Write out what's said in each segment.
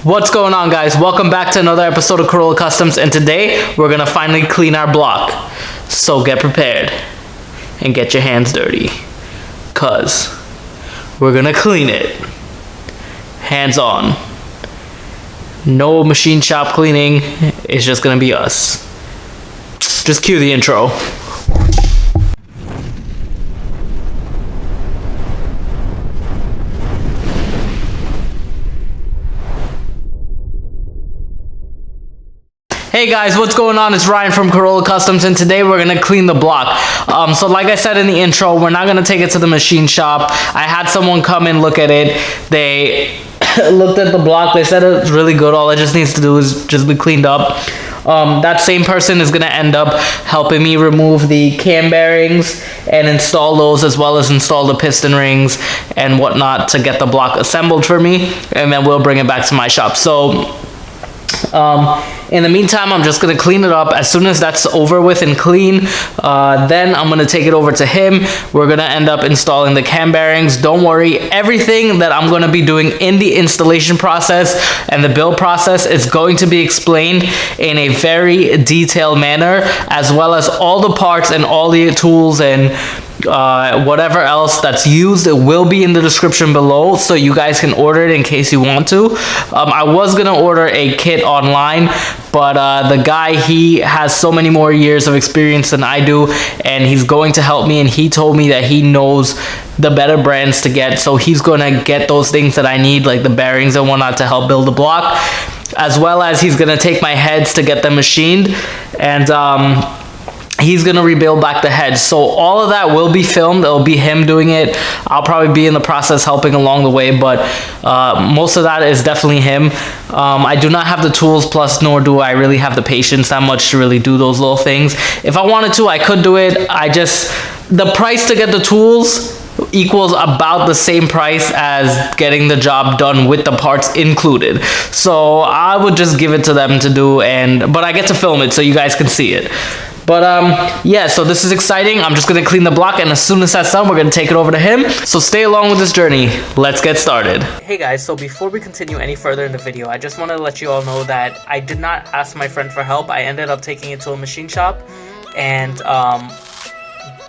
What's going on, guys? Welcome back to another episode of Corolla Customs, and today we're gonna finally clean our block. So get prepared and get your hands dirty, cause we're gonna clean it. Hands on. No machine shop cleaning. It's just gonna be us. Just cue the intro. Hey guys, what's going on? It's Ryan from Corolla Customs, and today we're gonna clean the block. So like I said in the intro, we're not gonna take it to the machine shop. I had someone come and look at it. They looked at the block. They said it's really good. All it just needs to do is just be cleaned up. That same person is gonna end up helping me remove the cam bearings and install those, as well as install the piston rings and whatnot to get the block assembled for me, and then we'll bring it back to my shop. So in the meantime, I'm just gonna clean it up. As soon as that's over with and clean, then I'm gonna take it over to him. We're gonna end up installing the cam bearings. Don't worry, everything that I'm gonna be doing in the installation process and the build process is going to be explained in a very detailed manner, as well as all the parts and all the tools and whatever else that's used. It will be in the description below, so you guys can order it in case you want to. I was gonna order a kit online, but the guy, he has so many more years of experience than I do, and he's going to help me, and he told me that he knows the better brands to get, so he's gonna get those things that I need, like the bearings and whatnot, to help build the block, as well as he's gonna take my heads to get them machined, and he's gonna rebuild back the heads. So all of that will be filmed. It'll be him doing it. I'll probably be in the process helping along the way, but most of that is definitely him. I do not have the tools, plus nor do I really have the patience that much to really do those little things. If I wanted to, I could do it. The price to get the tools equals about the same price as getting the job done with the parts included. So I would just give it to them to do, but I get to film it so you guys can see it. But yeah, so this is exciting. I'm just gonna clean the block, and as soon as that's done, we're gonna take it over to him. So stay along with this journey. Let's get started. Hey guys, so before we continue any further in the video, I just want to let you all know that I did not ask my friend for help. I ended up taking it to a machine shop, and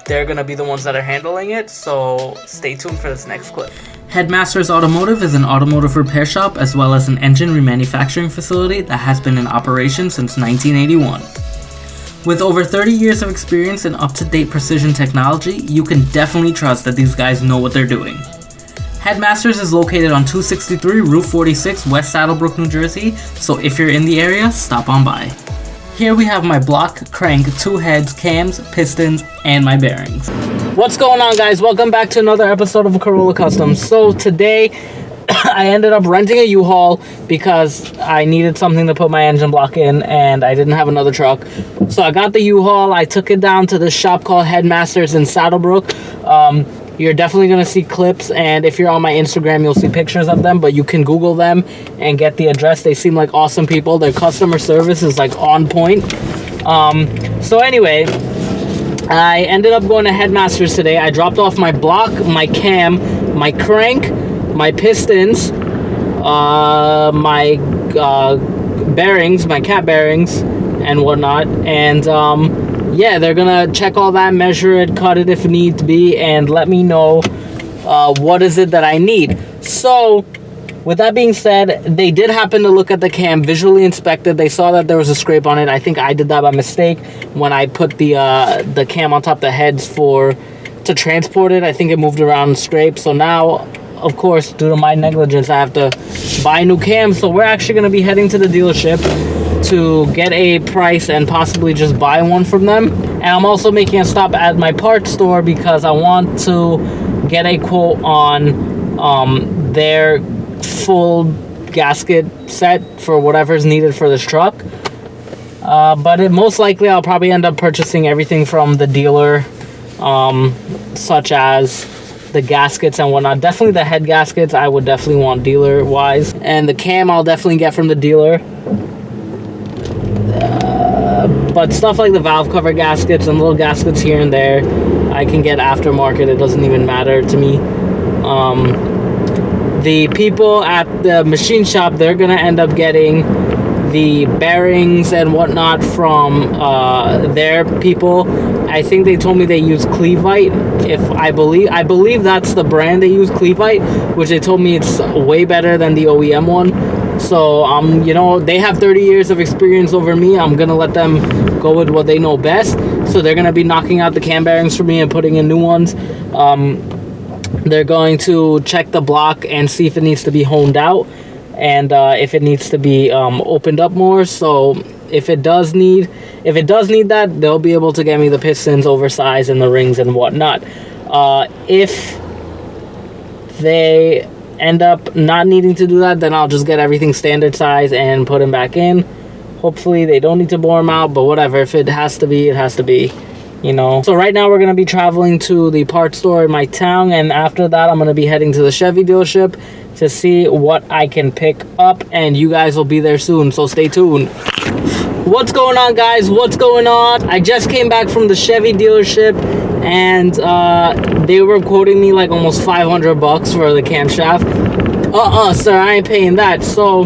they're gonna be the ones that are handling it. So stay tuned for this next clip. Headmasters Automotive is an automotive repair shop, as well as an engine remanufacturing facility that has been in operation since 1981. With over 30 years of experience in up-to-date precision technology, you can definitely trust that these guys know what they're doing. Headmasters is located on 263 Route 46, West Saddlebrook, New Jersey, so if you're in the area, stop on by. Here we have my block, crank, two heads, cams, pistons, and my bearings. What's going on, guys? Welcome back to another episode of Corolla Customs. So today, I ended up renting a U-Haul because I needed something to put my engine block in, and I didn't have another truck. So I got the U-Haul. I took it down to this shop called Headmasters in Saddlebrook. You're definitely going to see clips, and if you're on my Instagram, you'll see pictures of them, but you can Google them and get the address. They seem like awesome people. Their customer service is like on point. So anyway, I ended up going to Headmasters today. I dropped off my block, my cam, my crank, my pistons, my bearings, my cap bearings, and whatnot. And yeah, they're gonna check all that, measure it, cut it if need be, and let me know what is it that I need. So with that being said, they did happen to look at the cam, visually inspected. They saw that there was a scrape on it. I think I did that by mistake when I put the cam on top of the heads to transport it. I think it moved around and scraped. So now, of course, due to my negligence, I have to buy new cams. So we're actually going to be heading to the dealership to get a price and possibly just buy one from them. And I'm also making a stop at my parts store because I want to get a quote on their full gasket set for whatever's needed for this truck. But most likely I'll probably end up purchasing everything from the dealer, such as the gaskets and whatnot. Definitely the head gaskets I would definitely want dealer wise, and the cam I'll definitely get from the dealer. But stuff like the valve cover gaskets and little gaskets here and there, I can get aftermarket. It doesn't even matter to me. the people at the machine shop, they're gonna end up getting the bearings and whatnot from their people. I think they told me they use Clevite. I believe that's the brand they use, Clevite, which they told me it's way better than the OEM one. So you know, they have 30 years of experience over me. I'm gonna let them go with what they know best. So they're gonna be knocking out the cam bearings for me and putting in new ones. They're going to check the block and see if it needs to be honed out, and if it needs to be opened up more. So if it does need that, they'll be able to get me the pistons oversized and the rings and whatnot. If they end up not needing to do that, then I'll just get everything standard size and put them back in. Hopefully they don't need to bore them out, but whatever. If it has to be, it has to be, you know. So right now we're going to be traveling to the parts store in my town, and after that I'm going to be heading to the Chevy dealership to see what I can pick up, and you guys will be there soon, so stay tuned. What's going on, guys? What's going on? I just came back from the Chevy dealership, and they were quoting me like almost 500 bucks for the camshaft. Sir, I ain't paying that. So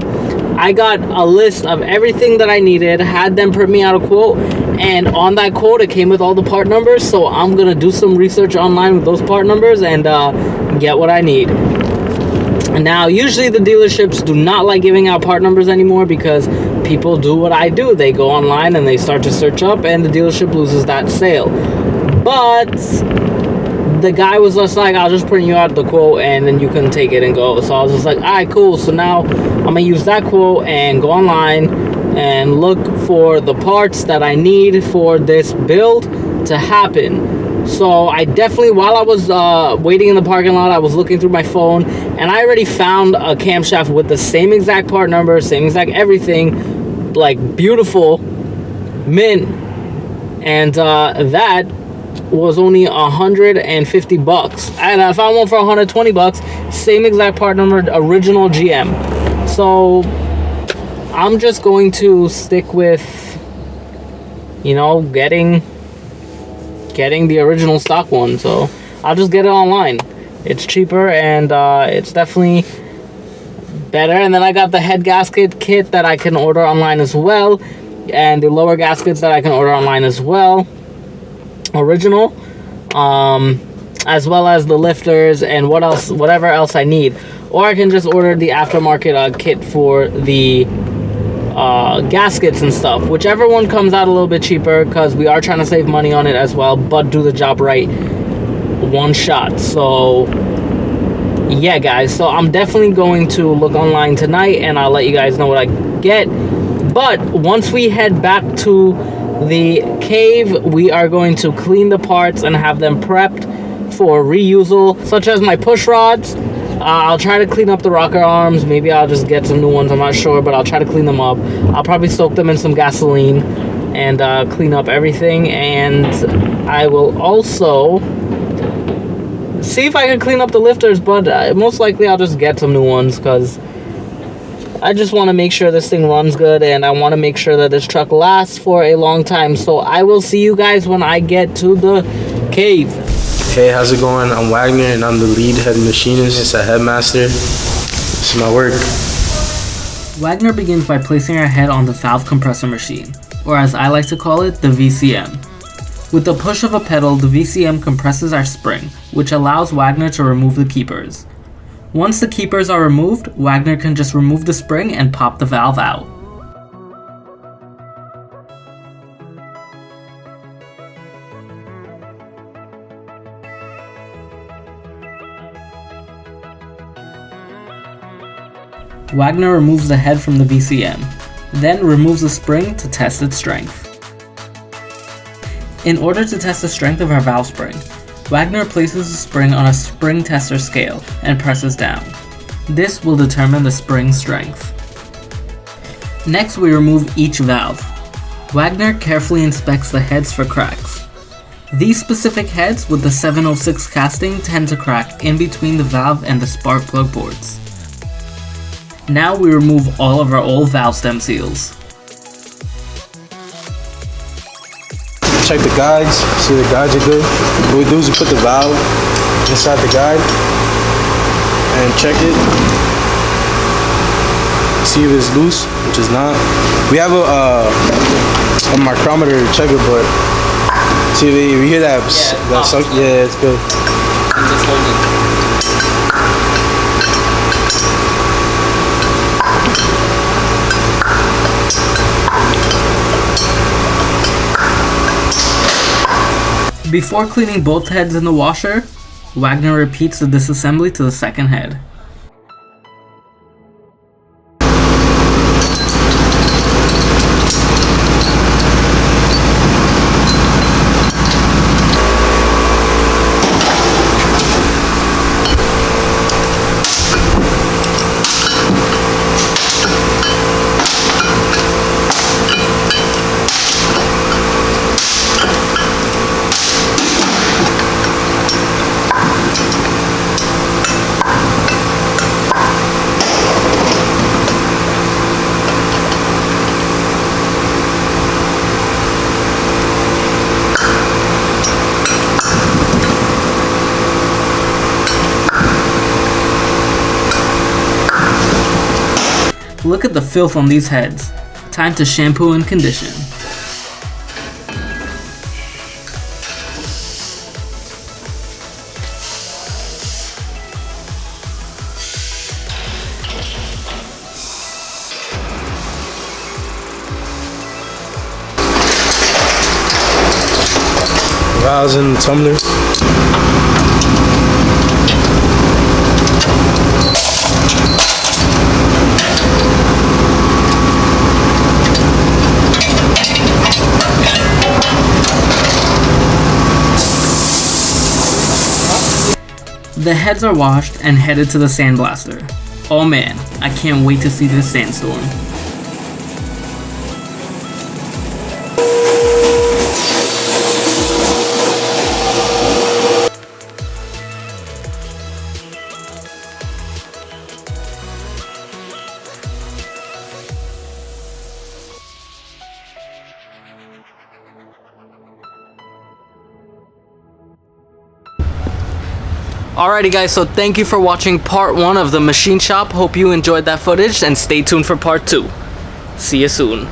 I got a list of everything that I needed, had them print me out a quote, and on that quote it came with all the part numbers. So I'm gonna do some research online with those part numbers and get what I need. Now, usually the dealerships do not like giving out part numbers anymore because people do what I do. They go online and they start to search up, and the dealership loses that sale. But the guy was just like, I'll just print you out the quote and then you can take it and go. So I was just like, all right, cool. So now I'm gonna use that quote and go online and look for the parts that I need for this build to happen. So I definitely, while I was waiting in the parking lot, I was looking through my phone, and I already found a camshaft with the same exact part number, same exact everything, like beautiful, mint, and that was only 150 bucks. And I found one for 120 bucks, same exact part number, original GM. So I'm just going to stick with, you know, getting the original stock one. So I'll just get it online. It's cheaper, and it's definitely better. And then I got the head gasket kit that I can order online as well, and the lower gaskets that I can order online as well, original, as well as the lifters and whatever else I need. Or I can just order the aftermarket kit for the gaskets and stuff, whichever one comes out a little bit cheaper, because we are trying to save money on it as well, but do the job right one shot. So yeah, guys, so I'm definitely going to look online tonight, and I'll let you guys know what I get. But once we head back to the cave, we are going to clean the parts and have them prepped for reusal, such as my push rods. I'll try to clean up the rocker arms. Maybe I'll just get some new ones, I'm not sure, but I'll try to clean them up. I'll probably soak them in some gasoline and clean up everything. And I will also see if I can clean up the lifters, but most likely I'll just get some new ones, because I just want to make sure this thing runs good, and I want to make sure that this truck lasts for a long time. So I will see you guys when I get to the cave. Hey, how's it going? I'm Wagner, and I'm the lead head machinist. It's a headmaster. This is my work. Wagner begins by placing our head on the valve compressor machine, or as I like to call it, the VCM. With the push of a pedal, the VCM compresses our spring, which allows Wagner to remove the keepers. Once the keepers are removed, Wagner can just remove the spring and pop the valve out. Wagner removes the head from the VCM, then removes the spring to test its strength. In order to test the strength of our valve spring, Wagner places the spring on a spring tester scale and presses down. This will determine the spring strength. Next, we remove each valve. Wagner carefully inspects the heads for cracks. These specific heads with the 706 casting tend to crack in between the valve and the spark plug boards. Now we remove all of our old valve stem seals. Check the guides, see the guides are good. What we do is we put the valve inside the guide, and check it. See if it's loose, which is not. We have a micrometer to check it, but see if you hear that, that suck. Yeah, it's good. I'm just holding. Before cleaning both heads in the washer, Wagner repeats the disassembly to the second head. Look at the filth on these heads. Time to shampoo and condition. Valves in the tumbler. The heads are washed and headed to the sandblaster. Oh man, I can't wait to see this sandstorm. Alrighty guys, so thank you for watching part 1 of the machine shop. Hope you enjoyed that footage and stay tuned for part 2. See you soon.